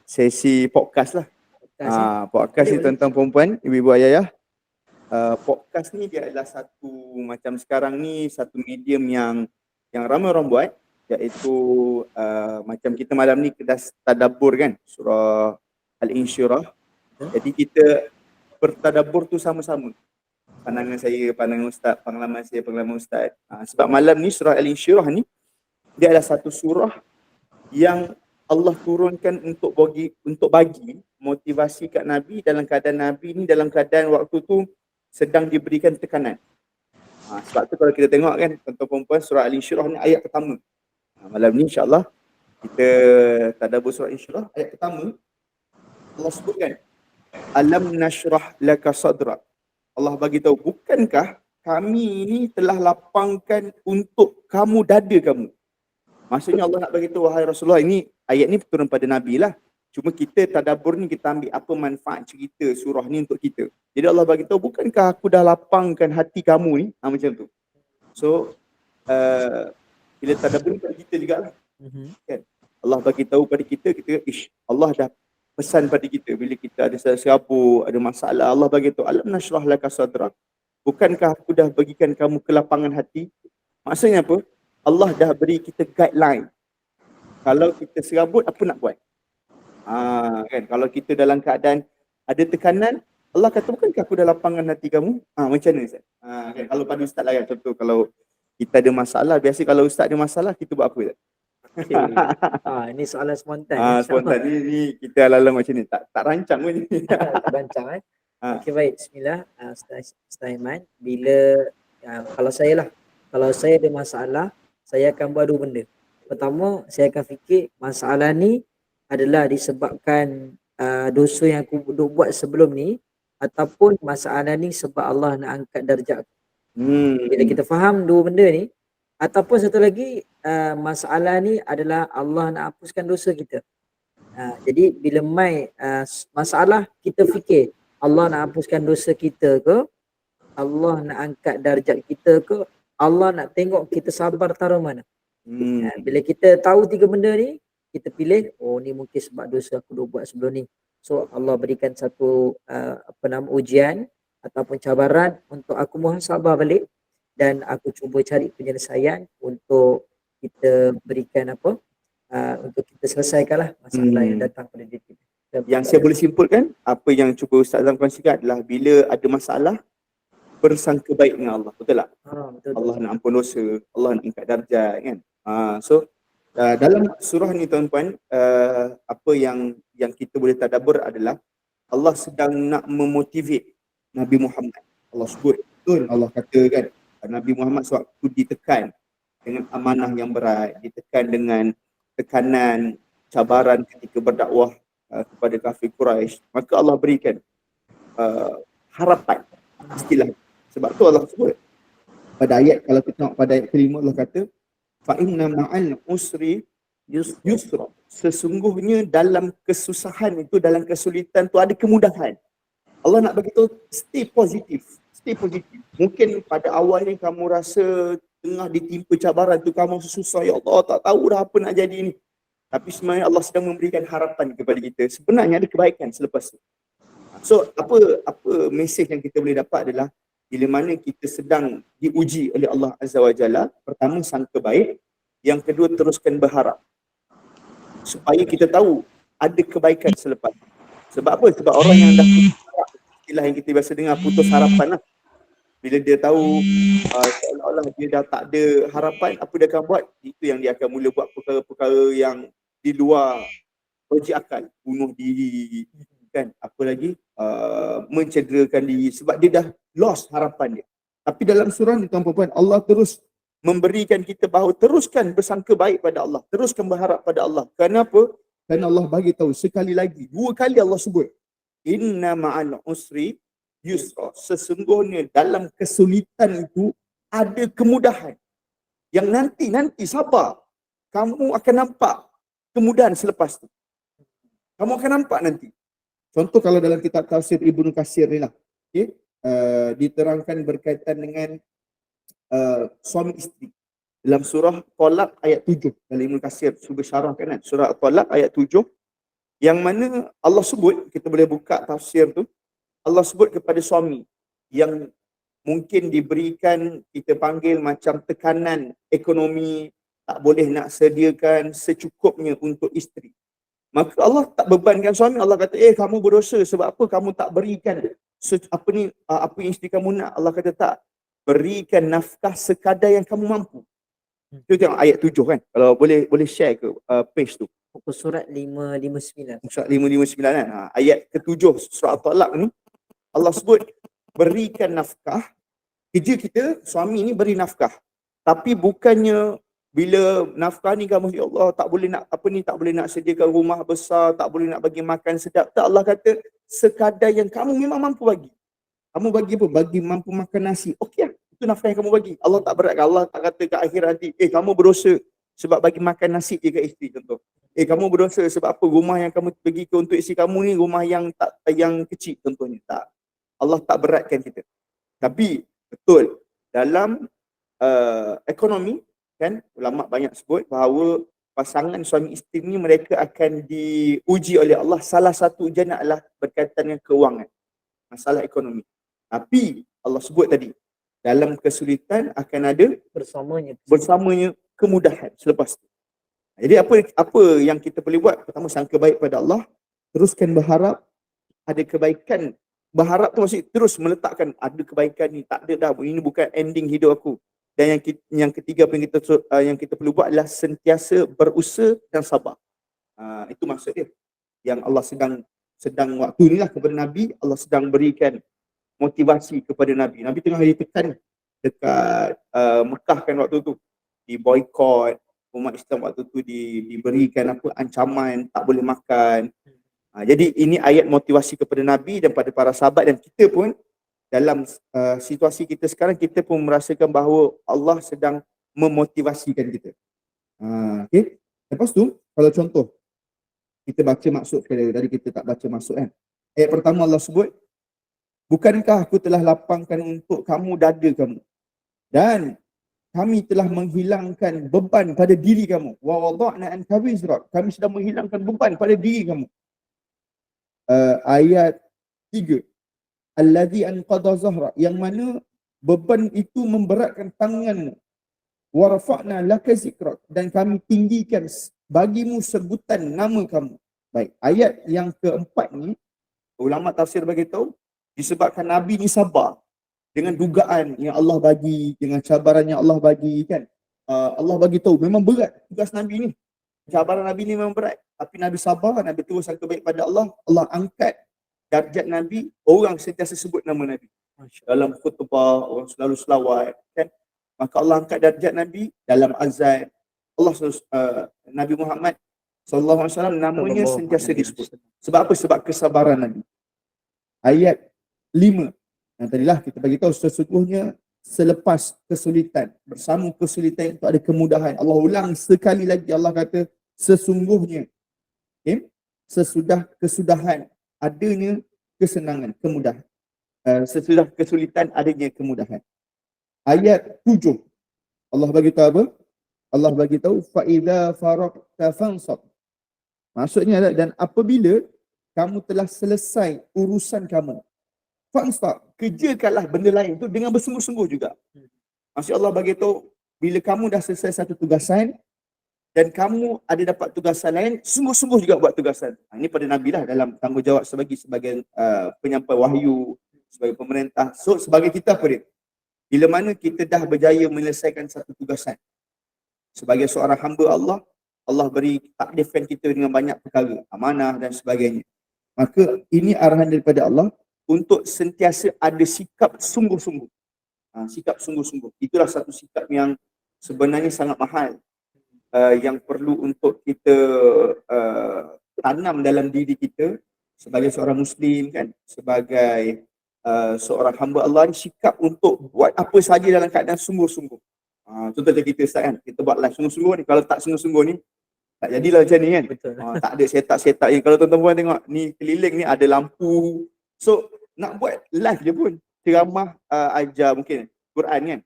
sesi podcast lah. Podcast, Podcast ni boleh. tuan-tuan perempuan, ibu-ibu ayah. Podcast ni dia adalah satu macam sekarang ni satu medium yang ramai orang buat, iaitu macam kita malam ni kita tadabbur kan surah Al-Insyirah. Jadi kita bertadabbur tu sama-sama. Pandangan saya, pandangan ustaz, pengalaman saya, pengalaman ustaz. Sebab malam ni surah Al-Insyirah ni dia adalah satu surah yang Allah turunkan untuk bagi motivasi kat Nabi dalam keadaan Nabi ni dalam keadaan waktu tu sedang diberikan tekanan. Sebab tu kalau kita tengok kan tuan-tuan perempuan, surah Al-Insyirah ni ayat pertama. Malam ni insya-Allah kita tadabbur surah Al-Insyirah ayat pertama. Allah sebutkan alam nashrah laka sadrak. Allah bagi tahu, bukankah kami ni telah lapangkan untuk kamu dada kamu. Maksudnya Allah nak bagi tahu, wahai Rasulullah, ini ayat ni turun pada Nabi lah. Cuma kita tadabbur ni kita ambil apa manfaat cerita surah ni untuk kita. Jadi Allah bagi tahu, bukankah aku dah lapangkan hati kamu ni? Macam tu. So bila tadabbur ni pada kita jugalah. Kan? Allah bagi tahu pada kita Allah dah pesan pada kita bila kita ada serabut, ada masalah, Allah bagi tahu alam nashrah laka sadrak. Bukankah aku dah bagikan kamu kelapangan hati? Maksudnya apa? Allah dah beri kita guideline. Kalau kita serabut, apa nak buat? Kan? Kalau kita dalam keadaan ada tekanan, Allah kata, bukankah aku dah lapangkan hati kamu? Macam mana Ustaz? Kan? Kalau pada Ustaz lah kan, contoh kalau kita ada masalah, biasa kalau Ustaz ada masalah, kita buat apa Ustaz? Okay. Ini soalan spontan. Spontan ni kita ala-ala macam ni, tak rancang pun ni. Tak rancang Okey, baik, bismillah. Ustaz Iman, bila kalau saya ada masalah, saya akan buat dua benda. Pertama, saya akan fikir masalah ni adalah disebabkan dosa yang aku buat sebelum ni, ataupun masalah ni sebab Allah nak angkat darjat. Bila kita faham dua benda ni, ataupun satu lagi, masalah ni adalah Allah nak hapuskan dosa kita. Jadi bila masalah, kita fikir Allah nak hapuskan dosa kita ke, Allah nak angkat darjat kita ke, Allah nak tengok kita sabar taruh mana. Bila kita tahu tiga benda ni, kita pilih, ni mungkin sebab dosa aku dah buat sebelum ni. So Allah berikan satu ujian ataupun cabaran untuk aku muhasabah balik, dan aku cuba cari penyelesaian untuk kita berikan untuk kita selesaikanlah masalah yang datang pada diri kita. Yang saya boleh simpulkan, apa yang cuba Ustaz Azam kongsikan adalah bila ada masalah, bersangka baik dengan Allah. Betul tak? Betul. Allah nak ampun dosa, Allah nak angkat darjat kan. So dalam surah ni tuan-tuan, apa yang kita boleh tadabbur adalah Allah sedang nak memotivate Nabi Muhammad. Allah sebut, betul Allah kata kan, Nabi Muhammad sewaktu ditekan dengan amanah yang berat, ditekan dengan tekanan, cabaran ketika berdakwah kepada kafir Quraisy, maka Allah berikan harapan, istilah. Sebab tu Allah sebut pada ayat, kalau kita tengok pada ayat kelima, Allah kata fa inna ma'al usri yusra. Sesungguhnya dalam kesusahan itu, dalam kesulitan tu ada kemudahan. Allah nak bagi tahu, stay positif. Mungkin pada awalnya kamu rasa tengah ditimpa cabaran tu, kamu susah, ya Allah tak tahu dah apa nak jadi ni. Tapi sebenarnya Allah sedang memberikan harapan kepada kita. Sebenarnya ada kebaikan selepas tu. So apa mesej yang kita boleh dapat adalah, bila mana kita sedang diuji oleh Allah Azza wa Jalla, pertama sangka baik, yang kedua teruskan berharap. Supaya kita tahu ada kebaikan selepas. Sebab apa? Sebab orang yang dah putus harap, istilah yang kita biasa dengar, putus harapan lah. Bila dia tahu seolah-olah dia dah tak ada harapan, apa dia akan buat? Itu yang dia akan mula buat perkara-perkara yang di luar logik akal. Bunuh diri, kan? Apa lagi? Mencederakan diri, sebab dia dah lost harapan dia. Tapi dalam surah ni tuan-tuan, Allah terus memberikan kita bahawa teruskan bersangka baik pada Allah, teruskan berharap pada Allah. Kenapa? Kerana Allah bagi tahu sekali lagi, dua kali Allah sebut, inna ma'al usri yusra. Sesungguhnya dalam kesulitan itu ada kemudahan. Yang nanti sabar, kamu akan nampak kemudahan selepas itu. Kamu akan nampak nanti. Contoh kalau dalam kitab tafsir Ibnu Katsir ni lah, okay? Diterangkan berkaitan dengan suami isteri. Dalam surah Talaq ayat 7, dalam Ibnu Katsir cuba syarahkan kan, surah Talaq ayat 7, yang mana Allah sebut, kita boleh buka tafsir tu, Allah sebut kepada suami yang mungkin diberikan, kita panggil macam tekanan ekonomi, tak boleh nak sediakan secukupnya untuk isteri. Maka Allah tak bebankan suami. Allah kata, kamu berdosa sebab apa kamu tak berikan apa yang isteri kamu nak. Allah kata tak, berikan nafkah sekadar yang kamu mampu. Kita tengok ayat 7 kan. Kalau boleh share ke page tu. Muka surat 559. Surat 559 kan. Ayat ke-7 surah At-Talaq ni, Allah sebut berikan nafkah. Kerja kita, suami ni beri nafkah. Tapi bukannya bila nafkah ni kamu, ya Allah, tak boleh nak tak boleh nak sediakan rumah besar, tak boleh nak bagi makan sedap. Tak, Allah kata sekadar yang kamu memang mampu bagi. Kamu bagi apa? Bagi mampu makan nasi. Okey lah. Itu nafkah yang kamu bagi. Allah tak beratkan. Allah tak kata ke akhir nanti, kamu berdosa sebab bagi makan nasi je kat isteri, contoh. Kamu berdosa sebab apa? Rumah yang kamu pergi ke untuk isteri kamu ni rumah yang kecil, contohnya. Tak. Allah tak beratkan kita. Tapi betul, dalam ekonomi kan, ulama banyak sebut bahawa pasangan suami isteri ni mereka akan diuji oleh Allah. Salah satu ujian adalah berkaitan dengan kewangan, masalah ekonomi. Tapi Allah sebut tadi, dalam kesulitan akan ada bersamanya kemudahan selepas itu. Jadi apa yang kita boleh buat? Pertama, sangka baik pada Allah, teruskan berharap ada kebaikan. Berharap tu maksud terus meletakkan ada kebaikan ni, tak ada dah, ini bukan ending hidup aku. Dan yang ketiga yang kita perlu buat adalah sentiasa berusaha dan sabar. Itu maksud dia. Yang Allah sedang waktu inilah kepada Nabi, Allah sedang berikan motivasi kepada Nabi. Nabi tengah ditekan dekat Mekah kan waktu tu. Di boykot, umat Islam waktu tu diberikan ancaman, tak boleh makan. Jadi ini ayat motivasi kepada Nabi dan pada para sahabat, dan kita pun dalam situasi kita sekarang, kita pun merasakan bahawa Allah sedang memotivasikan kita. Okay. Lepas tu, kalau contoh, kita baca maksud tadi kita tak baca maksud kan. Ayat pertama Allah sebut, bukankah aku telah lapangkan untuk kamu dada kamu, dan kami telah menghilangkan beban pada diri kamu. Wa wada'na anka wizrak, kami sedang menghilangkan beban pada diri kamu. Ayat 3, alladhi anqadha zahra, yang mana beban itu memberatkan tanganmu. Wa rafa'na laka zikrak, dan kami tinggikan bagimu sebutan nama kamu. Baik, ayat yang keempat ni ulama tafsir bagi tahu disebabkan Nabi ni sabar dengan dugaan yang Allah bagi, dengan cabaran yang Allah bagi kan. Allah bagi tahu memang berat tugas Nabi ni. Cabaran Nabi ni memang berat, tapi Nabi sabar, Nabi terus sangka baik pada Allah. Allah angkat darjat Nabi, orang sentiasa sebut nama Nabi. Dalam khutbah, orang selalu selawat kan. Maka Allah angkat darjat Nabi dalam azan. Allah Nabi Muhammad SAW namanya sentiasa disebut. Sebab apa? Sebab kesabaran Nabi. Ayat 5. Yang tadilah kita bagi tahu, sesungguhnya selepas kesulitan, bersama kesulitan itu ada kemudahan. Allah ulang sekali lagi, Allah kata sesungguhnya, sesudah kesudahan adanya kesenangan, kemudahan. Sesudah kesulitan adanya kemudahan. Ayat 7, Allah bagi tahu apa? Allah bagi tahu fa idza faraqta fansab. Maksudnya adalah, dan apabila kamu telah selesai urusan kamu, fansab, kerjakanlah benda lain tu dengan bersungguh-sungguh juga. Maksud Allah bagi tahu, bila kamu dah selesai satu tugasan dan kamu ada dapat tugasan lain, sungguh-sungguh juga buat tugasan. Ini pada Nabi lah dalam tanggungjawab sebagai penyampai wahyu, sebagai pemerintah. So sebagai kita apa dia? Bila mana kita dah berjaya menyelesaikan satu tugasan, sebagai seorang hamba Allah, Allah beri takdifkan kita dengan banyak perkara, amanah dan sebagainya. Maka ini arahan daripada Allah untuk sentiasa ada sikap sungguh-sungguh. Sikap sungguh-sungguh. Itulah satu sikap yang sebenarnya sangat mahal, yang perlu untuk kita tanam dalam diri kita sebagai seorang Muslim kan, sebagai seorang hamba Allah, sikap untuk buat apa saja dalam keadaan sungguh-sungguh. Contohnya kita start kan, kita buat live sungguh-sungguh ni, kalau tak sungguh-sungguh ni tak jadilah macam ni kan. Tak ada setup yang kalau tuan-tuan tengok ni keliling ni ada lampu. So nak buat live je pun, ceramah ajar mungkin Quran kan.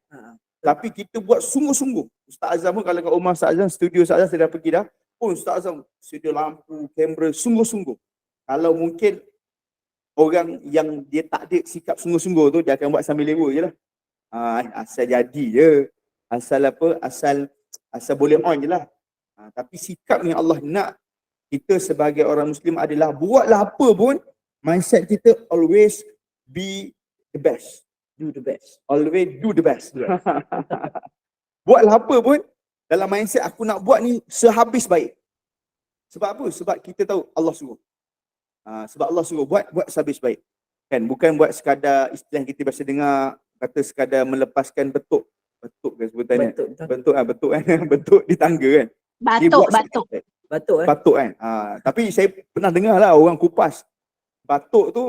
Tapi kita buat sungguh-sungguh. Ustaz Azam pun kalau kat rumah Ustaz Azam, studio Ustaz Azam saya dah pergi dah. pun Ustaz Azam sedia lampu, kamera, sungguh-sungguh. Kalau mungkin orang yang dia tak ada sikap sungguh-sungguh tu, dia akan buat sambil lewa je lah. Asal jadi je. Asal apa, asal boleh on je lah. Tapi sikap yang Allah nak kita sebagai orang Muslim adalah buatlah apa pun, mindset kita always be the best. Do the best. Always do the best. Yes. Buatlah apa pun, dalam mindset aku nak buat ni sehabis baik. Sebab apa? Sebab kita tahu Allah suruh. Sebab Allah suruh buat sehabis baik. Kan? Bukan buat sekadar istilah yang kita biasa dengar, kata sekadar melepaskan betuk. Betuk ke sebutannya? Betuk kan? Betuk di tangga kan? Batuk. Batuk kan? Tapi saya pernah dengar lah orang kupas. Batuk tu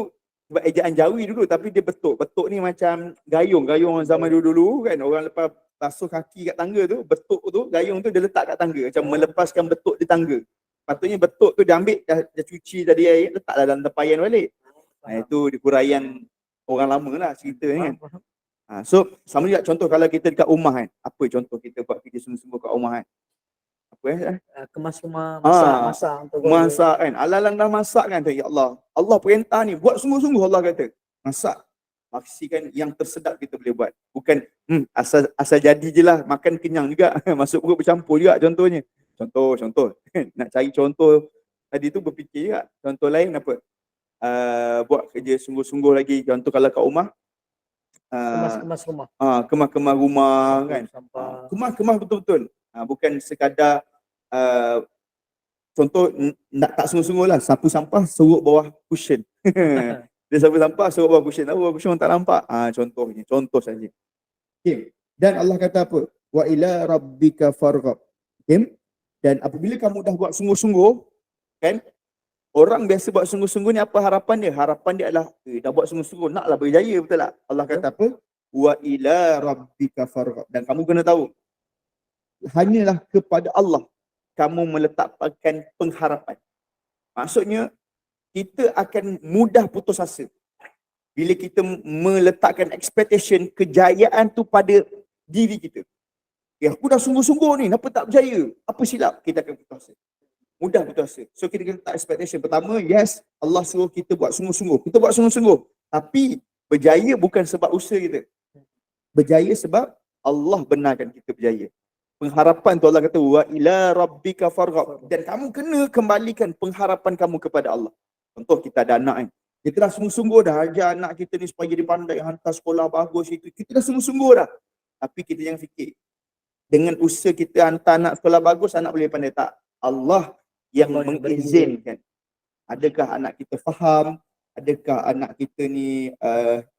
sebab ejaan Jawi dulu, tapi dia betuk. Betuk ni macam gayung orang zaman dulu-dulu kan. Orang lepas basuh kaki kat tangga tu, betuk tu, gayung tu dia letak kat tangga. Macam melepaskan betuk di tangga. Patutnya betuk tu dia ambil, dah cuci tadi air, letaklah dalam tempayan balik. Itu huraian orang lama lah cerita ni kan. So sama juga contoh kalau kita dekat rumah kan. Apa contoh kita buat kerja sungguh-sungguh kat rumah kan? Apa kemas rumah, masak masak kan. Alang-alang dah masak kan tu, ya Allah. Allah perintah ni buat sungguh-sungguh, Allah kata. Masak. Pastikan yang tersedap kita boleh buat. Bukan asal jadi je lah, makan kenyang juga. Masuk perut bercampur juga contohnya. Contoh. Nak cari contoh tadi tu berfikir juga. Contoh lain apa? Buat kerja sungguh-sungguh lagi. Contoh kalau kat rumah, kemas rumah. Kemas rumah kan. Kemas betul-betul. Bukan sekadar contoh nak tak sungguh-sungguh lah, sapu sampah serut bawah cushion. Dia sapu sampah serut bawah cushion. Bawah cushion orang tak nampak. Contoh saja. Okay. Dan Allah kata apa? Wa ila rabbika farghab. Okay. Dan apabila kamu dah buat sungguh-sungguh, kan? Orang biasa buat sungguh-sungguh ni apa harapan dia? Harapan dia adalah dah buat sungguh-sungguh, naklah berjaya, betul tak? Allah kata apa? Wa ila rabbika farghab. Dan kamu kena tahu, hanyalah kepada Allah kamu meletakkan pengharapan. Maksudnya kita akan mudah putus asa bila kita meletakkan expectation kejayaan tu pada diri kita. Aku dah sungguh-sungguh ni, kenapa tak berjaya? Apa silap? Kita akan putus asa. Mudah putus asa. So kita kena letak expectation. Pertama, yes, Allah suruh kita buat sungguh-sungguh. Kita buat sungguh-sungguh. Tapi berjaya bukan sebab usaha kita. Berjaya sebab Allah benarkan kita berjaya. Pengharapan tu Allah kata wa ila rabbika farghab. Dan kamu kena kembalikan pengharapan kamu kepada Allah. Contoh kita ada anak kan. Kita dah sungguh-sungguh dah ajar anak kita ni supaya dia pandai, hantar sekolah bagus itu. Kita dah sungguh-sungguh dah. Tapi kita jangan fikir dengan usaha kita hantar anak sekolah bagus, anak boleh pandai tak? Allah yang mengizinkan. Adakah anak kita faham? Adakah anak kita ni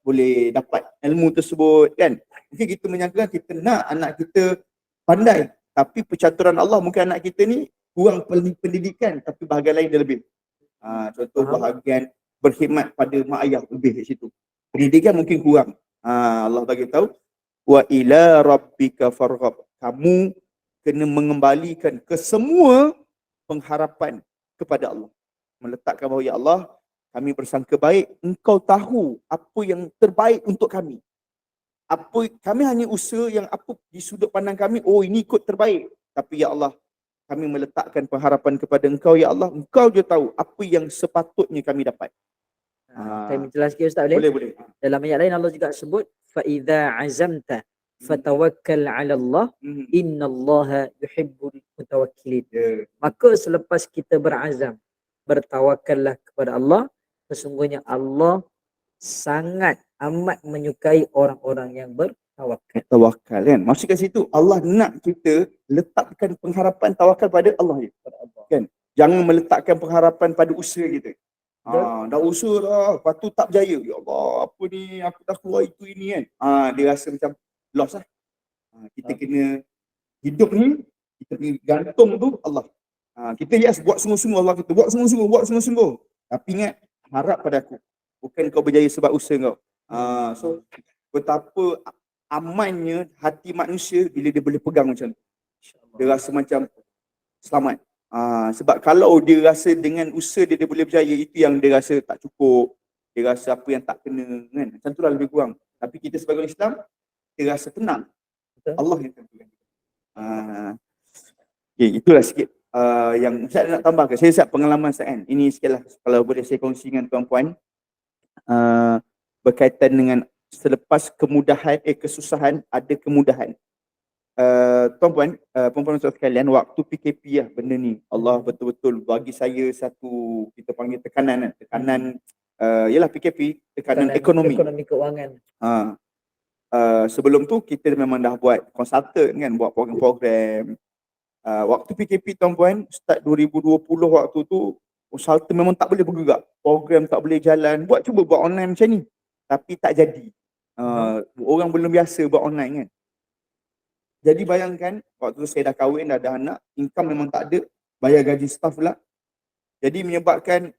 boleh dapat ilmu tersebut kan? Mungkin kita menyangka kita nak anak kita pandai, tapi percaturan Allah mungkin anak kita ni kurang pendidikan, tapi bahagian lain dia lebih. Contoh bahagian berkhidmat pada mak ayah lebih kat situ. Pendidikan mungkin kurang. Allah bagi tahu wa ila rabbika farghab. Kamu kena mengembalikan ke semua pengharapan kepada Allah. Meletakkan bahawa ya Allah, kami bersangka baik, engkau tahu apa yang terbaik untuk kami. Kami hanya usaha yang apa di sudut pandang kami, ini ikut terbaik. Tapi ya Allah, kami meletakkan pengharapan kepada engkau ya Allah, engkau je tahu apa yang sepatutnya kami dapat. Saya minta sikit Ustaz boleh? Boleh. Dalam ayat lain Allah juga sebut fa idza azamta fatawakkal 'ala Allah innallaha yuhibbul mutawakkilin. Maka selepas kita berazam, bertawakallah kepada Allah, sesungguhnya Allah sangat amat menyukai orang-orang yang bertawakal. Tawakal kan. Maksud kat situ Allah nak kita letakkan pengharapan tawakal pada Allah je. Kan? Jangan meletakkan pengharapan pada usaha kita. Dah usaha dah, lepas tu tak berjaya. Ya Allah, apa ni, aku dah keluar itu ini kan. Dia rasa macam loss lah. Kita kena hidup ni, kita kena gantung tu Allah. Kita buat sungguh-sungguh, Allah kata buat sungguh-sungguh. Tapi ingat, harap pada aku. Bukan kau berjaya sebab usaha kau. So, betapa amannya hati manusia bila dia boleh pegang macam tu. Dia rasa macam selamat. Sebab kalau dia rasa dengan usaha dia boleh berjaya, itu yang dia rasa tak cukup. Dia rasa apa yang tak kena kan. Macam tu lah lebih kurang. Tapi kita sebagai Islam, dia rasa tenang. Allah yang tentukan. Okay, itulah sikit yang Ustaz nak tambah ke? Saya pengalaman saya kan. Ini sikitlah kalau boleh saya kongsi dengan tuan-puan. Berkaitan dengan selepas kemudahan, kesusahan ada kemudahan. Tuan-puan, perempuan sekalian, waktu PKP lah benda ni, Allah betul-betul bagi saya satu, kita panggil tekanan, yalah PKP, tekanan ekonomi kewangan. Sebelum tu kita memang dah buat konsultan kan, buat program-program. Waktu PKP tuan-puan, start 2020 waktu tu, konsultan memang tak boleh bergerak, program tak boleh jalan, cuba buat online macam ni, tapi tak jadi. Orang belum biasa buat online kan. Jadi bayangkan, waktu tu saya dah kahwin, dah ada anak, income memang tak ada, bayar gaji staff pula. Jadi menyebabkan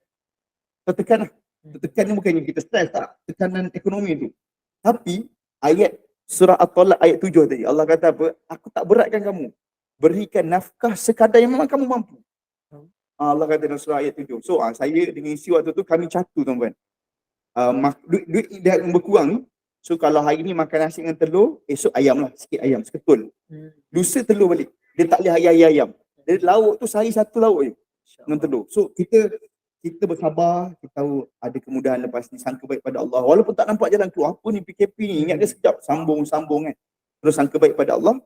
tertekan lah. Tertekan ni bukannya kita stres tak, tekanan ekonomi tu. Tapi ayat surah At-Talaq ayat 7 tadi, Allah kata apa? Aku tak beratkan kamu. Berikan nafkah sekadar yang memang kamu mampu. Allah kata dalam surah ayat 7. So saya dengan isi waktu tu kami catu tuan-tuan. Duit dah berkurang ni. So kalau hari ni makan nasi dengan telur, esok ayam lah, sikit ayam, seketul. Lusa telur balik. Dia tak boleh ayam. Dia lauk tu sehari satu lauk je dengan telur. So kita bersabar, kita tahu ada kemudahan lepas ni, sangka baik pada Allah. Walaupun tak nampak jalan keluar, apa ni PKP ni, ingat dia sekejap, sambung kan. Terus sangka baik pada Allah.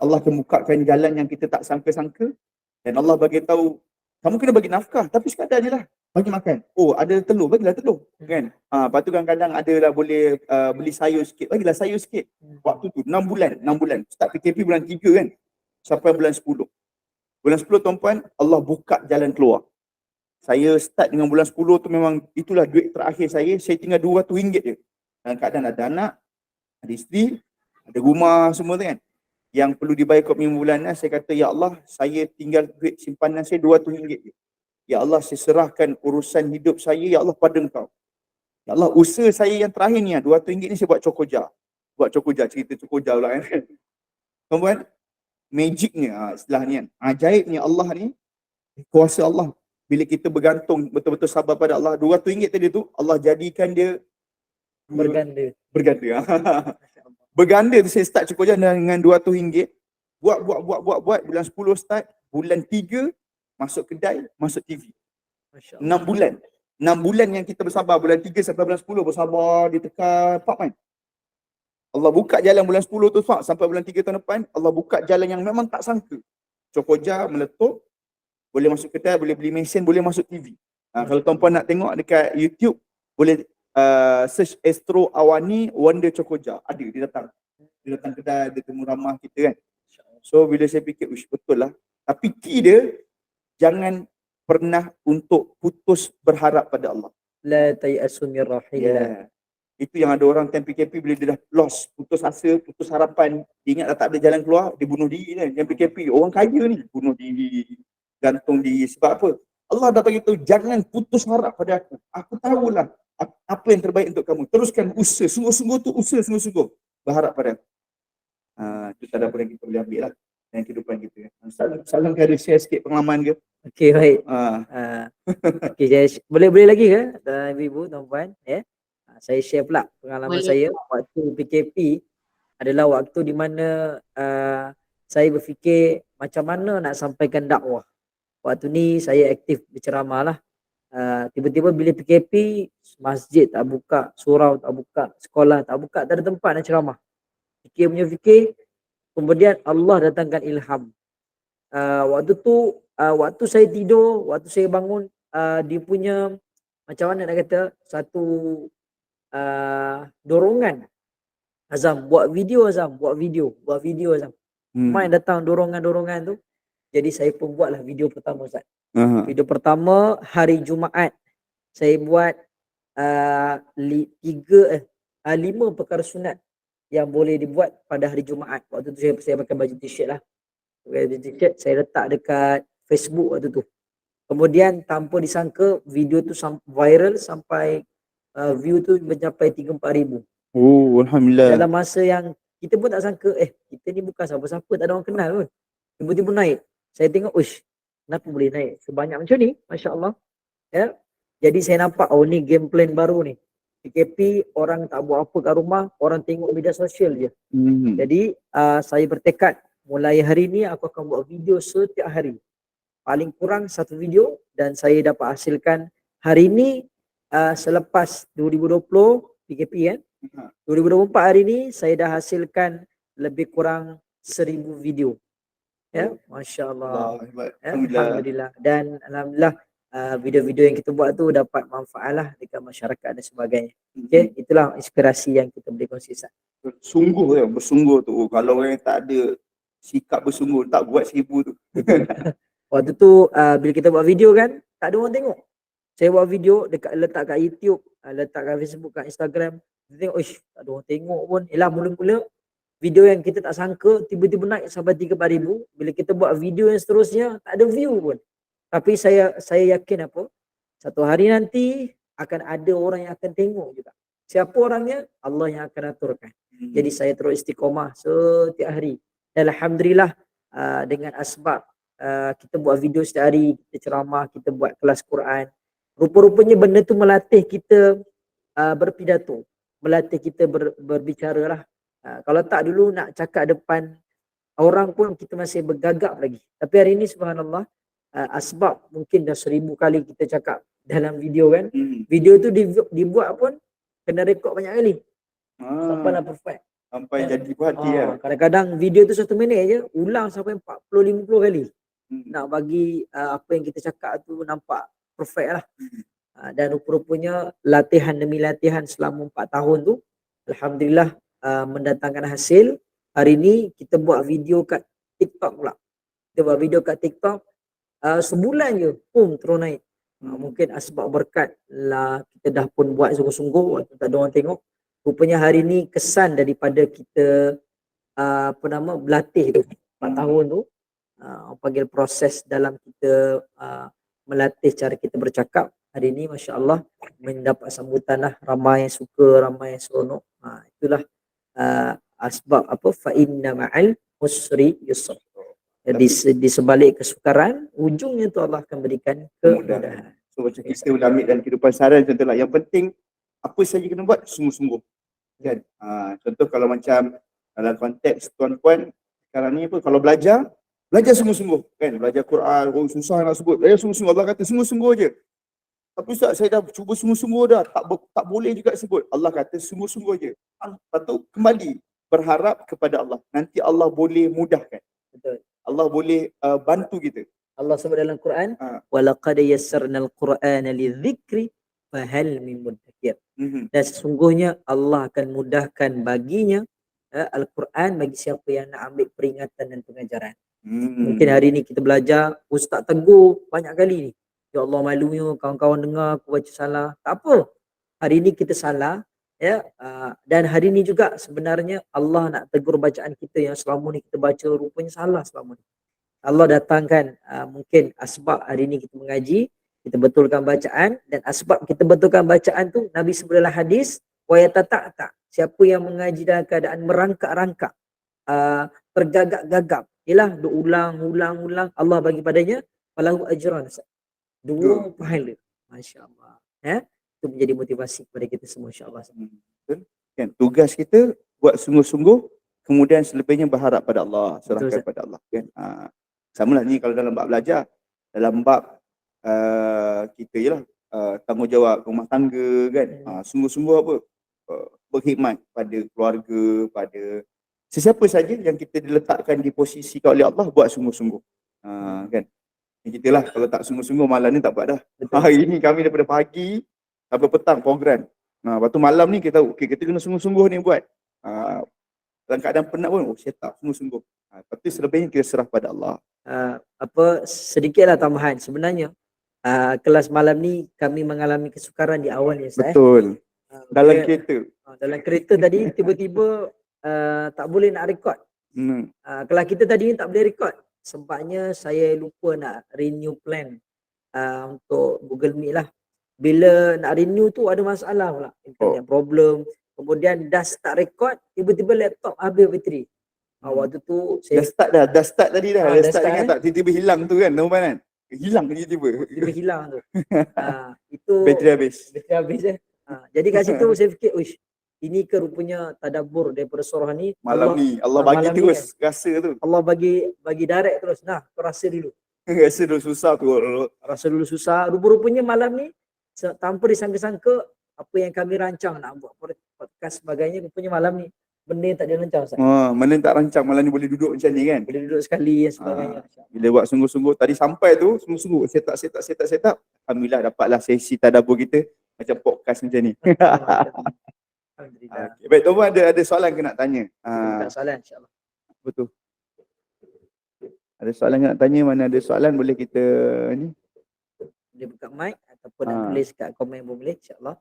Allah akan bukakan jalan yang kita tak sangka-sangka. Dan Allah bagi tahu, kamu kena bagi nafkah, tapi sekadar je lah. Bagi makan. Oh, ada telur, bagilah telur. Kan? Lepas tu kadang-kadang adalah boleh beli sayur sikit, bagilah sayur sikit. Waktu tu 6 bulan. Start PKP bulan 3 kan. Sampai bulan 10. Bulan 10 tuan-puan, Allah buka jalan keluar. Saya start dengan bulan 10 tu memang itulah duit terakhir saya. Saya tinggal RM200 je. Dalam keadaan ada anak, ada isteri, ada rumah semua tu kan. Yang perlu dibayar kot minggu bulanan, saya kata, ya Allah, saya tinggal duit simpanan saya RM200 je. Ya Allah, saya serahkan urusan hidup saya, ya Allah, pada Engkau. Ya Allah, usaha saya yang terakhir ni, RM200 ni saya buat cokoja. Cerita cokoja pula kan. Tuan-tuan, magicnya, istilah ni kan, ajaibnya Allah ni, kuasa Allah. Bila kita bergantung, betul-betul sabar pada Allah, RM200 tadi tu, Allah jadikan dia berganda. Berganda tu saya start cokoja dengan RM200. Buat, bulan 10 start, bulan 3, masuk kedai, masuk TV. 6 bulan. 6 bulan yang kita bersabar. Bulan 3 sampai bulan 10 bersabar, ditekan, kan? Allah buka jalan bulan 10 tu sampai bulan 3 tahun depan, Allah buka jalan yang memang tak sangka. Cokoja meletup, boleh masuk kedai, boleh beli mesin, boleh masuk TV. Kalau tuan-puan nak tengok dekat YouTube, boleh search Astro Awani Wonder Cokoja. Ada, dia datang kedai, dia temu ramah kita kan. So bila saya fikir, betul lah. Tapi key dia, jangan pernah untuk putus berharap pada Allah. La tayasu min rahillah. Itu yang ada orang time PKP bila dia dah lost, putus asa, putus harapan, dia ingat dah tak ada jalan keluar, dia bunuh diri kan. Yang PKP, orang kaya ni bunuh diri, gantung diri. Sebab apa? Allah dah bagi tahu, jangan putus harap pada aku. Aku tahulah apa yang terbaik untuk kamu. Teruskan usaha, sungguh-sungguh tu usaha, sungguh-sungguh berharap pada aku. Itu tadabbur yang kita boleh ambil lah dalam kehidupan kita. Salam ada share sikit pengalaman ke? Okey, baik. Okey, boleh lagi ke ibu-ibu, tuan-puan? Saya share pula pengalaman saya waktu PKP adalah waktu di mana saya berfikir macam mana nak sampaikan dakwah. Waktu ni saya aktif berceramah lah. Tiba-tiba bila PKP, masjid tak buka, surau tak buka, sekolah tak buka, tak ada tempat nak ceramah. Fikir, kemudian Allah datangkan ilham. Waktu saya tidur, waktu saya bangun, dia punya macam mana nak kata, satu dorongan. Azam, buat video Azam. Main datang dorongan tu. Jadi saya pun buatlah video pertama Ustaz. Video pertama hari Jumaat. Saya buat 5 perkara sunat yang boleh dibuat pada hari Jumaat. Waktu tu saya pakai baju t-shirt lah. Baju t-shirt saya letak dekat Facebook waktu tu. Kemudian tanpa disangka video tu viral sampai view tu mencapai 3-4 ribu. Oh, Alhamdulillah. Dalam masa yang kita pun tak sangka, kita ni bukan siapa-siapa, tak ada orang kenal pun. Tiba-tiba naik. Saya tengok, kenapa boleh naik sebanyak macam ni? Masya Allah. Ya. Jadi saya nampak, ni game plan baru ni. PKP, orang tak buat apa kat rumah, orang tengok media sosial je. Jadi saya bertekad mulai hari ni aku akan buat video setiap hari. Paling kurang satu video dan saya dapat hasilkan hari ni selepas 2020 PKP kan. 2024 hari ni saya dah hasilkan lebih kurang 1000 video. Ya, masya-Allah. Alhamdulillah. Dan alhamdulillah video-video yang kita buat tu dapat manfaat lah dekat masyarakat dan sebagainya. Okey, itulah inspirasi yang kita boleh kongsikan. Sungguh ya, bersungguh tu. Kalau orang yang tak ada sikap bersungguh, tak buat 1000 tu. Waktu tu bila kita buat video kan, tak ada orang tengok. Saya buat video letak kat YouTube, letak kat Facebook, kat Instagram. Kita tengok, tak ada orang tengok pun. Yelah, mula-mula video yang kita tak sangka tiba-tiba naik sampai 3-4 ribu. Bila kita buat video yang seterusnya, tak ada view pun. Tapi saya yakin apa? Satu hari nanti akan ada orang yang akan tengok juga. Siapa orangnya? Allah yang akan aturkan. Jadi saya terus istiqomah setiap hari. Dan alhamdulillah dengan asbab kita buat video setiap hari, kita ceramah, kita buat kelas Quran. Rupa-rupanya benda tu melatih kita berpidato, melatih kita berbicara lah. Kalau tak dulu nak cakap depan orang pun kita masih bergagap lagi. Tapi hari ini subhanallah, asbab mungkin dah 1000 kali kita cakap dalam video kan. Video tu dibuat pun kena rekod banyak kali. Sampailah perfect. Sampai jadi hati ya. Kadang-kadang video tu 1 minit je, ulang sampai 40-50 kali. Nak bagi apa yang kita cakap tu nampak perfect lah. Dan rupa-rupanya latihan demi latihan selama 4 tahun tu alhamdulillah mendatangkan hasil. Hari ni kita buat video kat TikTok pula. Kita buat video kat TikTok sebulan je terus naik. Mungkin asbab berkat lah, kita dah pun buat sungguh-sungguh waktu tak ada orang tengok. Rupanya hari ni kesan daripada kita berlatih tu 4 tahun tu, panggil proses dalam kita melatih cara kita bercakap. Hari ni masya-Allah mendapat sambutan lah, ramai yang suka, ramai yang seronok. Itulah asbab apa, fa inna ma'al usri yusra. Jadi di sebalik kesukaran, ujungnya tu Allah akan berikan kemudahan. So macam kita boleh ambil dalam kehidupan seharian contohlah, yang penting apa saja kena buat sungguh-sungguh kan. Contoh kalau macam dalam konteks tuan-puan sekarang ni apa, kalau belajar sungguh-sungguh kan, belajar Quran, susah nak sebut, belajar sungguh-sungguh. Allah kata sungguh-sungguh je. Tapi Ustaz, saya dah cuba sungguh-sungguh dah, tak boleh juga sebut. Allah kata sungguh-sungguh je. Lepas tu kembali berharap kepada Allah, nanti Allah boleh mudahkan. Betul. Allah boleh bantu kita. Allah sebut dalam Quran, walaqad yassarnal Qur'ana lidzikri fahal min muddakir. Dan sesungguhnya Allah akan mudahkan baginya Al-Quran bagi siapa yang nak ambil peringatan dan pengajaran. Mungkin hari ni kita belajar, ustaz tegur banyak kali ni. Ya Allah, malunya kawan-kawan dengar aku baca salah. Tak apa. Hari ni kita salah, ya. Dan hari ni juga sebenarnya Allah nak tegur bacaan kita yang selama ni kita baca rupanya salah selama ni. Allah datangkan mungkin asbab hari ni kita mengaji, kita betulkan bacaan, dan asbab kita betulkan bacaan tu Nabi sebut dalam hadis, wa yatata'ta, siapa yang mengaji dalam keadaan merangkak-rangkak, tergagap-gagap, ialah ulang Allah bagi padanya falahu ajran, 2 pahala. Masya-Allah. Itu menjadi motivasi kepada kita semua insya-Allah. Kan tugas kita buat sungguh-sungguh, kemudian selebihnya berharap pada Allah, serahkan pada Allah kan. Samalah ni kalau dalam bab belajar, dalam bab kita ialah tanggungjawab rumah tangga kan. Sungguh-sungguh apa? Berkhidmat pada keluarga, pada sesiapa saja yang kita diletakkan di posisi oleh Allah, buat sungguh-sungguh. Kan. Kita lah kalau tak sungguh-sungguh malam ni tak buat dah. Hari ni kami daripada pagi sampai petang program. Lepas tu malam ni kita kita kena sungguh-sungguh ni buat. Dalam keadaan penat pun, saya tak sungguh-sungguh. Tapi selebihnya kita serah pada Allah. Sedikitlah tambahan. Sebenarnya kelas malam ni kami mengalami kesukaran di awal ya Ustaz. Betul. Dalam kereta. Dalam kereta tadi tiba-tiba tak boleh nak record. Kelas kita tadi ni tak boleh record. Sempatnya saya lupa nak renew plan untuk Google Meet lah. Bila nak renew tu ada masalah pula. Internet problem. Kemudian dah start record, tiba-tiba laptop habis bateri. Waktu tu saya dah start tadi dah. Dah start ingat tak? Tiba-tiba hilang tu kan, nombor kan? Hilang tiba-tiba. Tiba hilang tu. Itu bateri habis. Bateri habis Jadi kat situ saya fikir, ini ke rupanya tadabbur daripada surah ni Malam ni Allah bagi malam ni terus rasa tu. Allah bagi direct terus. Nah, kau rasa dulu. Rasa tu susah tu. Rasa dulu susah. Rupa-rupanya malam ni tanpa disangka-sangka apa yang kami rancang nak buat podcast sebagainya, rupanya malam ni benda yang tak ada rancang, Ustaz. Mana tak rancang malam ni boleh duduk macam ni kan. Boleh duduk sekali dan sebagainya. Bila buat sungguh-sungguh tadi sampai tu sungguh-sungguh set up. Alhamdulillah dapatlah sesi tadabbur kita macam podcast macam ni. Alhamdulillah. Okay. Baik, Tuan ada soalan ke nak tanya? Minta soalan insya-Allah. Betul. Ada soalan ke nak tanya? Mana ada soalan boleh kita ni. Boleh buka mic ataupun nak tulis kat komen pun boleh insya-Allah.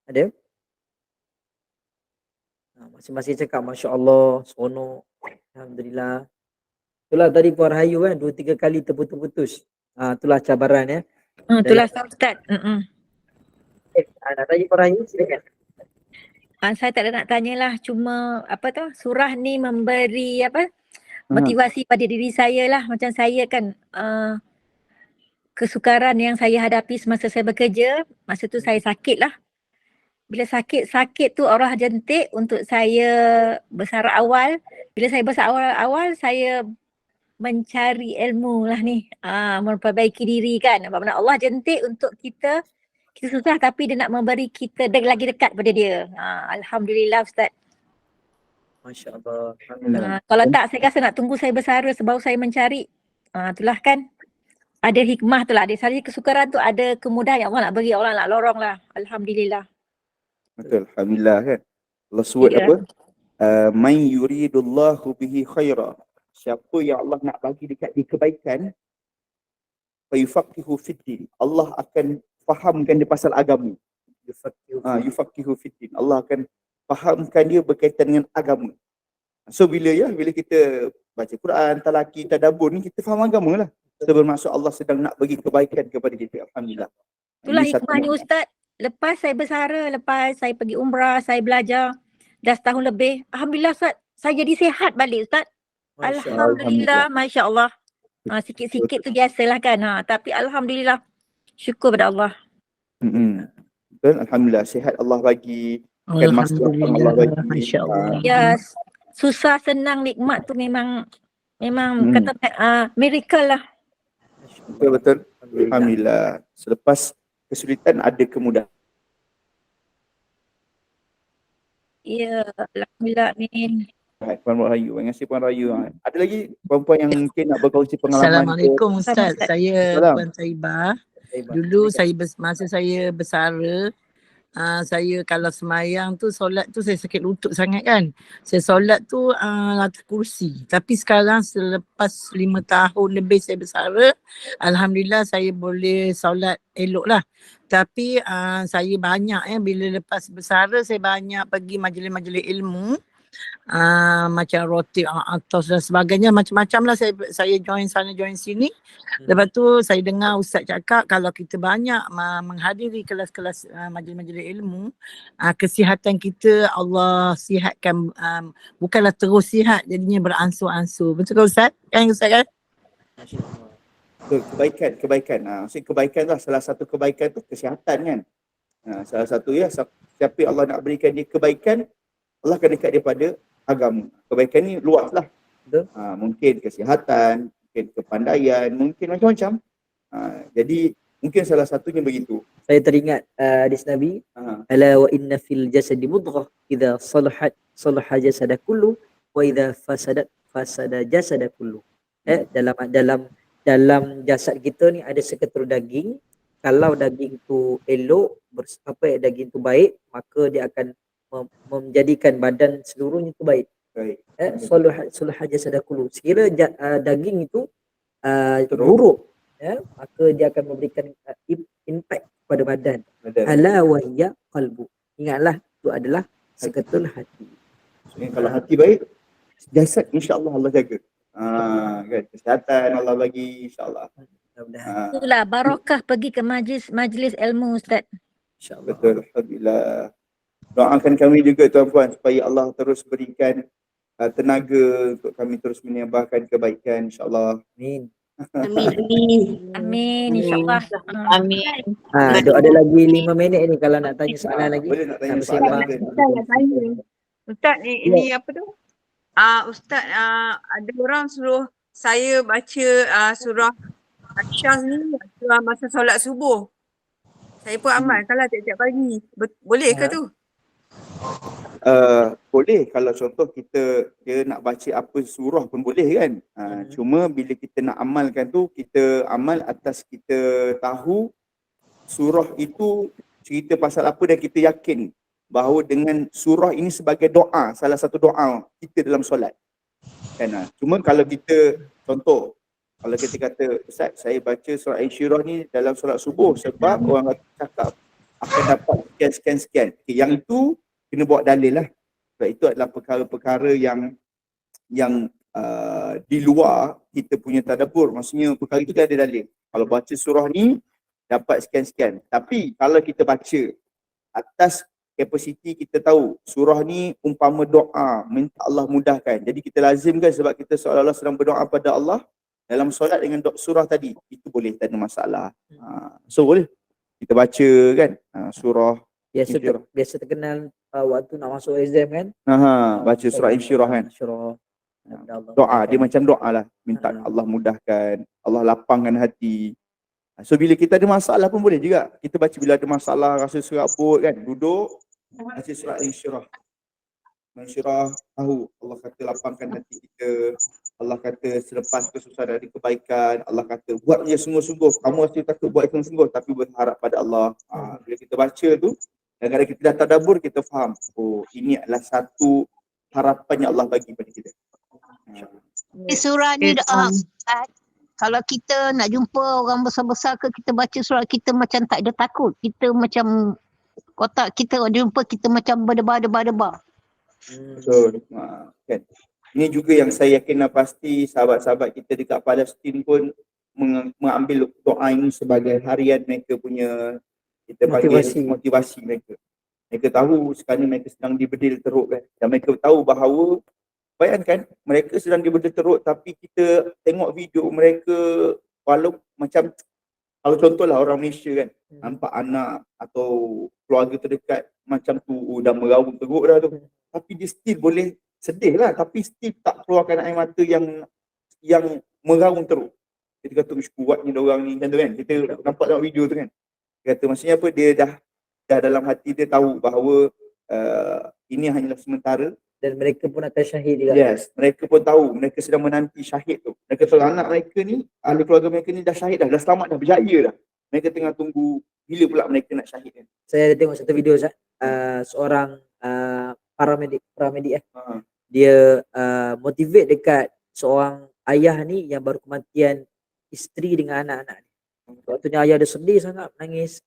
Ada? Masing-masing cakap masya-Allah, seronok. Alhamdulillah. Itulah tadi Puan Rahayu kan 2-3 kali terputus-putus. Itulah cabaran ya. Itulah Ustaz. Nak tanya Puan Rahayu silakan. Saya tak ada nak tanyalah, cuma apa tu, surah ni memberi apa motivasi pada diri saya lah. Macam saya kan kesukaran yang saya hadapi semasa saya bekerja, masa tu saya sakit lah. Bila sakit tu Allah jentik untuk saya bersara awal. Bila saya bersara awal saya mencari ilmu lah ni, memperbaiki diri kan. Sebab Allah jentik untuk kita susah tapi dia nak memberi kita lagi dekat pada dia. Alhamdulillah Ustaz. Masya-Allah. Kalau tak saya rasa nak tunggu saya bersara sebab saya mencari. Itulah kan. Ada hikmah tu lah. Ada sari kesukaran tu ada kemudahan yang Allah nak bagi, Allah nak lorong lah. Alhamdulillah. Betul, alhamdulillah kan. Allah sebut apa? Man yuridullahu bihi khaira. Siapa yang Allah nak bagi dekat dia kebaikan, fayufaqihu fiddin. Allah akan fahamkan dia pasal agama. Yufaqihu fiddin. Allah akan fahamkan dia berkaitan dengan agama. So bila kita baca Quran, talaki, tadabbur ni kita faham agama lah. So bermaksud Allah sedang nak bagi kebaikan kepada kita. Alhamdulillah. Itulah hikmahnya Ustaz. Lepas saya bersara, lepas saya pergi umrah, saya belajar dah setahun lebih. Alhamdulillah Ustaz, saya jadi sihat balik Ustaz. Alhamdulillah, Masya Allah. Sikit-sikit tu biasalah kan. Tapi Alhamdulillah, syukur pada Allah. Betul, alhamdulillah sihat Allah bagi. Kan masa Allah bagi. Masya Allah. Ya, susah senang nikmat tu memang kata miracle lah. Betul. Alhamdulillah. Selepas kesulitan ada kemudahan. Ya, alhamdulillah amin. Puan Rahayu. Terima kasih Puan Rahayu. Ada lagi perempuan yang mungkin nak berkongsi pengalaman? Assalamualaikum Ustaz. Saya Puan Saibah. Dulu masa saya bersara, saya kalau semayang tu, solat tu saya sakit lutut sangat kan. Saya solat tu atas kursi. Tapi sekarang selepas 5 tahun lebih saya bersara, alhamdulillah saya boleh solat elok lah. Tapi saya banyak bila lepas bersara saya banyak pergi majlis-majlis ilmu. Macam roti atau dan sebagainya, macam-macam lah saya join sana join sini. Lepas tu saya dengar ustaz cakap kalau kita banyak menghadiri kelas-kelas majlis-majlis ilmu, kesihatan kita Allah sihatkan, bukanlah terus sihat, jadinya beransur-ansur. Betul ke ustaz? Kan ustaz kan? Kebaikan. Maksud kebaikan lah, salah satu kebaikan tu kesihatan kan. Salah satu siapa Allah nak berikan dia kebaikan, Allah akan dekat dia pada agama. Kebaikan ni luas lah. Mungkin kesihatan, mungkin kepandaian, mungkin macam-macam. Jadi mungkin salah satunya begitu. Saya teringat hadis Nabi, ala wa inna fil jasadi mudghah idza salahat salaha jasada kullu wa idza fasadat fasada jasada kullu. Dalam jasad kita ni ada seketul daging. Kalau daging tu elok, daging tu baik, maka dia akan menjadikan badan seluruhnya itu baik. Salaha jasada kullu. Sekira daging itu buruk, maka dia akan memberikan impact pada badan. Ala wa hiya qalbu. Ingatlah itu adalah seketul hati. Maksudnya kalau hati baik, jasad insya-Allah Allah jaga. Kan kesihatan Allah bagi insya-Allah. Itulah barakah pergi ke majlis ilmu Ustaz. Insya-Allah. Betul, alhamdulillah. Doakan kami juga tuan-puan supaya Allah terus berikan tenaga untuk kami terus menambahkan kebaikan insya-Allah. Amin. Amin. Amin. Amin, insyaAllah. Amin. Ada lagi 5 minit ni kalau nak tanya soalan lagi. Boleh nak tanya Nak soalan bersembang. ke? Ustaz nak tanya. Ustaz ini apa tu? Ustaz ada orang suruh saya baca surah Asyas ni surah masa solat subuh. Saya pun amalkanlah tiap-tiap pagi. Boleh ke tu? Boleh kalau contoh dia nak baca apa surah pun boleh kan. Cuma bila kita nak amalkan tu, kita amal atas kita tahu surah itu cerita pasal apa dan kita yakin bahawa dengan surah ini sebagai doa, salah satu doa kita dalam solat. Kan? Cuma kalau kita contoh, kalau kita kata, Ustaz, saya baca surah Al-Insyirah ni dalam solat subuh sebab orang cakap akan dapat sekian. Okay, yang itu kena bawa dalil lah. Sebab itu adalah perkara-perkara yang di luar kita punya tadabbur. Maksudnya perkara itu ada dalil. Kalau baca surah ni dapat sekian. Tapi kalau kita baca atas kapasiti kita tahu surah ni umpama doa, minta Allah mudahkan. Jadi kita lazimkan sebab kita seolah-olah sedang berdoa pada Allah dalam solat dengan surah tadi. Itu boleh, tak ada masalah. So boleh kita baca kan surah Biasa terkenal waktu nak masuk exam kan. Baca surah Al-Insyirah kan. Doa, dia macam doa lah. Minta Allah mudahkan, Allah lapangkan hati. So bila kita ada masalah pun boleh juga. Kita baca bila ada masalah, rasa serabut kan, duduk baca surah Al-Insyirah. Al-Insyirah tahu Allah kata lapangkan hati kita. Allah kata selepas kesusahan ada kebaikan. Allah kata buatnya sungguh-sungguh. Kamu rasa takut buat sungguh-sungguh tapi berharap pada Allah. Bila kita baca tu, kadang-kadang kita dah tadabbur, kita faham. Oh, ini adalah satu harapan yang Allah bagi pada kita. Surah ni kalau kita nak jumpa orang besar-besar ke, kita baca surah, kita macam tak ada takut. Kita macam kotak kita jumpa, kita macam berdebar-debar. Betul. Kan? Ini juga yang saya yakin pasti sahabat-sahabat kita dekat Palestin pun mengambil doa ini sebagai harian mereka punya, kita panggil motivasi mereka. Mereka tahu sekarang mereka sedang dibedil teruk kan. Dan mereka tahu bahawa, bayangkan mereka sedang dibedil teruk tapi kita tengok video mereka, walau macam, kalau contohlah orang Malaysia kan, nampak anak atau keluarga terdekat macam tu, dah meraung teruk dah tu. Tapi dia still boleh sedih lah, tapi still tak keluarkan air mata yang meraung teruk. Kita kata, uish kuatnya diorang ni, macam tu kan. Kita nampak dalam video tu kan. Dia kata maksudnya apa, dia dah dalam hati dia tahu bahawa ini hanyalah sementara. Dan mereka pun akan syahid juga. Yes, mereka pun tahu, mereka sedang menanti syahid tu. Mereka tahu anak mereka ni, ahli keluarga mereka ni dah syahid dah selamat dah, berjaya dah. Mereka tengah tunggu bila pula mereka nak syahid kan. Saya tengok satu video Ustaz, seorang paramedik dia motivate dekat seorang ayah ni yang baru kematian isteri dengan anak-anak ni. Waktunya ayah dia sedih sangat, menangis.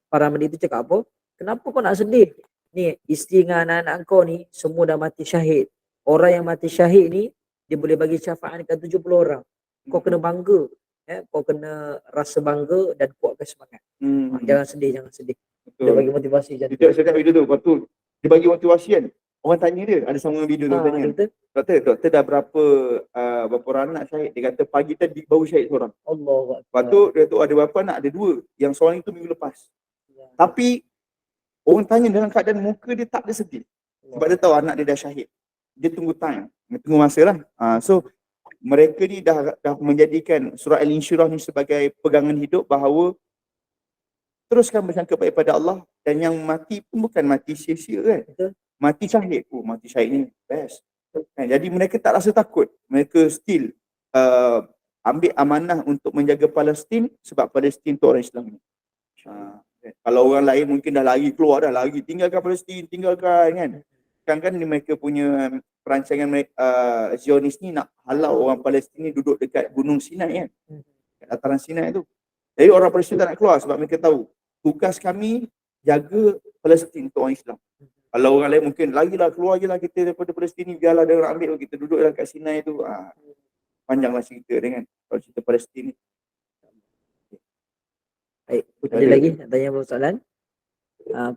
Paramedik tu cakap apa? Kenapa kau nak sedih? Ni isteri dengan anak-anak kau ni semua dah mati syahid. Orang yang mati syahid ni dia boleh bagi syafaat dekat 70 orang. Kau kena bangga. Kau kena rasa bangga dan kuatkan semangat. Jangan sedih. Betul. Dia bagi motivasi macam tu. Dia cakap video tu, lepas tu dia bagi motivasi kan. Orang tanya dia, ada sama video tu tanya. Doktor dah berapa orang anak syahid? Dia kata pagi tadi baru syahid seorang. Allah. Lepas tu dia tu ada berapa anak? Ada 2. Yang seorang itu minggu lepas. Tapi orang tanya dalam keadaan muka dia tak ada sedih. Sebab dia tahu anak dia dah syahid. Dia tunggu time, dia tunggu masa lah. So mereka ni dah menjadikan surah Al-Insyirah ni sebagai pegangan hidup bahawa teruskan bersangka baik pada Allah, dan yang mati pun bukan mati sia-sia kan. Mati syahid. Mati syahid ni best. Jadi mereka tak rasa takut. Mereka still ambil amanah untuk menjaga Palestin sebab Palestin tu orang Islam ni. Kalau orang lain mungkin dah lari keluar dah, lari tinggalkan Palestin, tinggalkan kan. Kan mereka punya perancangan Zionis ni nak halau orang Palestin ni duduk dekat Gunung Sinai kan. Kat dataran Sinai tu. Jadi orang Palestin tak nak keluar sebab mereka tahu tugas kami jaga Palestin untuk orang Islam. Kalau orang lain mungkin larilah, keluar je lah kita daripada Palestin ni, biarlah dia orang ambil, kita duduk dalam kat Sinai tu. Panjanglah cerita dia kan, kalau cerita Palestin ni. Baik, ada lagi nak tanya soalan?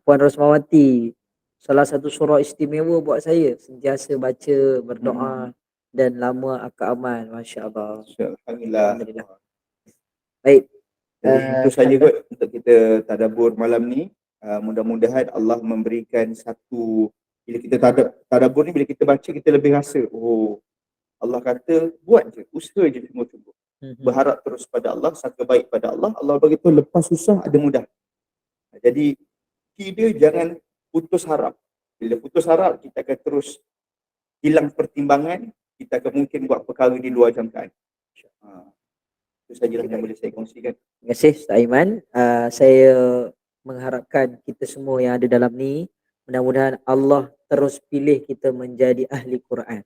Puan Rosmawati, salah satu surah istimewa buat saya, sentiasa baca, berdoa dan lama akak aman. Masya Allah. Alhamdulillah. Baik. Jadi itu saja kot untuk kita tadabbur malam ni. Mudah-mudahan Allah memberikan satu, bila kita tadabbur ni, bila kita baca kita lebih rasa, oh Allah kata buat je, usaha je sungguh-sungguh. Berharap terus pada Allah, sangka baik pada Allah. Allah beritahu lepas susah ada mudah. Jadi kita jangan putus harap. Bila putus harap kita akan terus hilang pertimbangan, kita akan mungkin buat perkara di luar jangkaan. Itu sajalah yang boleh saya kongsikan. Terima kasih Ustaz Aiman. Saya mengharapkan kita semua yang ada dalam ni, mudah-mudahan Allah terus pilih kita menjadi ahli Quran.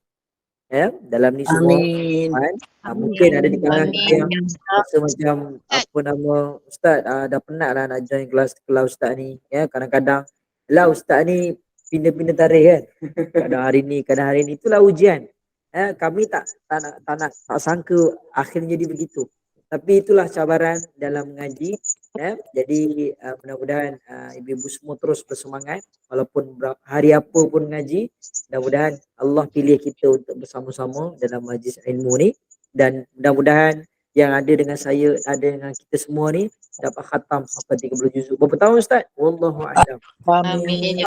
Ya, dalam ni semua. Amin. Mungkin ada di kalangan kita yang rasa macam apa nama Ustaz, dah penat lah nak join kelas Ustaz ni. Ya, kadang-kadang lah Ustaz ni pindah-pindah tarikh kan. Kadang hari ni, itulah ujian. Kami tak sangka akhirnya jadi begitu. Tapi itulah cabaran dalam mengaji. Jadi mudah-mudahan ibu-ibu semua terus bersemangat walaupun hari apa pun mengaji. Mudah-mudahan Allah pilih kita untuk bersama-sama dalam majlis ilmu ni, dan mudah-mudahan yang ada dengan saya, ada dengan kita semua ni dapat khatam sampai 30 juzuk. Berapa tahun Ustaz? Wallahu a'lam. Amin.